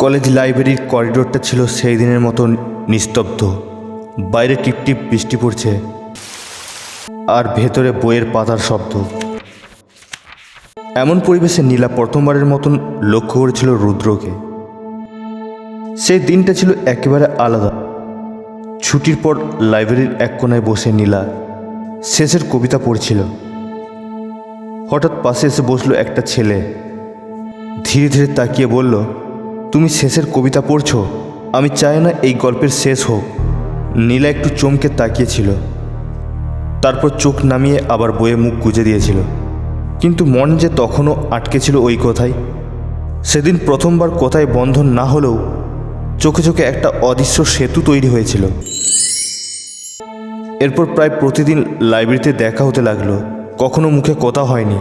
College লাইব্রেরির করিডোরটা ছিল সেই দিনের মতো নিস্তব্ধ। বাইরে টিপটিপ বৃষ্টি পড়ছে, আর ভেতরে বইয়ের পাতার শব্দ। এমন পরিবেশে নীলা প্রথমবারের মতন লক্ষ্য করেছিল রুদ্রকে। সেই দিনটা ছিল একেবারে আলাদা। ছুটির পর লাইব্রেরির এক কোণায় বসে নীলা শেষের কবিতা পড়ছিল। হঠাৎ পাশে এসে বসলো একটা ছেলে। ধীরে ধীরে তাকিয়ে বলল, তুমি শেষের কবিতা পড়ছো? আমি চাই না এই গল্পের শেষ হোক। নীলা একটু চমকে তাকিয়েছিল, তারপর চোখ নামিয়ে আবার বইয়ে মুখ গুজে দিয়েছিল। কিন্তু মন যে তখনও আটকে ছিল ওই কথায়। সেদিন প্রথমবার কথায় বন্ধন না হলেও চোখে চোখে একটা অদৃশ্য সেতু তৈরি হয়েছিল। এরপর প্রায় প্রতিদিন লাইব্রেরিতে দেখা হতে লাগলো। কখনো মুখে কথা হয়নি,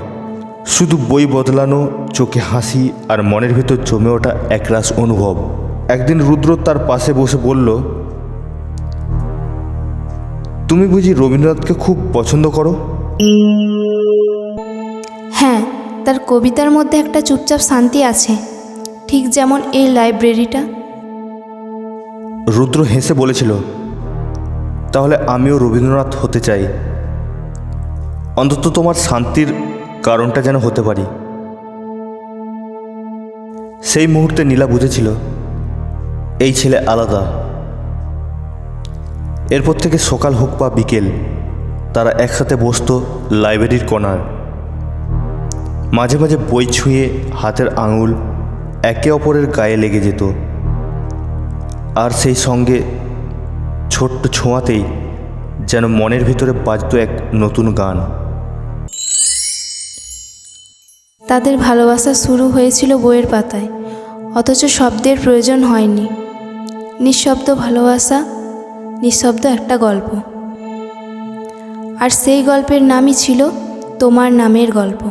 শুধু বই বদলানো, চোখে হাসি আর মনের ভেতর জমে ওঠা একরাশ অনুভব। একদিন রুদ্র তার পাশে বসে বলল, তুমি বুঝি রবীন্দ্রনাথকে খুব পছন্দ করো? হ্যাঁ, তার কবিতার মধ্যে একটা চুপচাপ শান্তি আছে, ঠিক যেমন এই লাইব্রেরিটা। রুদ্র হেসে বলেছিল, তাহলে আমিও রবীন্দ্রনাথ হতে চাই, অন্তত তোমার শান্তির কারণটা যেন হতে পারি। সেই মুহূর্তে নীলা বুঝেছিল এই ছেলে আলাদা। এরপর থেকে সকাল হোক বা বিকেল, তারা একসাথে বসতো লাইব্রেরির কোণায়। মাঝে মাঝে বই ছুঁয়ে হাতের আঙুল একে অপরের গায়ে লেগে যেত, আর সেই সঙ্গে ছোট্ট ছোঁয়াতেই যেন মনের ভিতরে বাজত এক নতুন গান। তাদের ভালোবাসা শুরু হয়েছিল বইয়ের পাতায়, অথচ শব্দের প্রয়োজন হয়নি। নিঃশব্দ ভালোবাসা, নিঃশব্দ একটা গল্প। আর সেই গল্পের নামই ছিল তোমার নামের গল্প।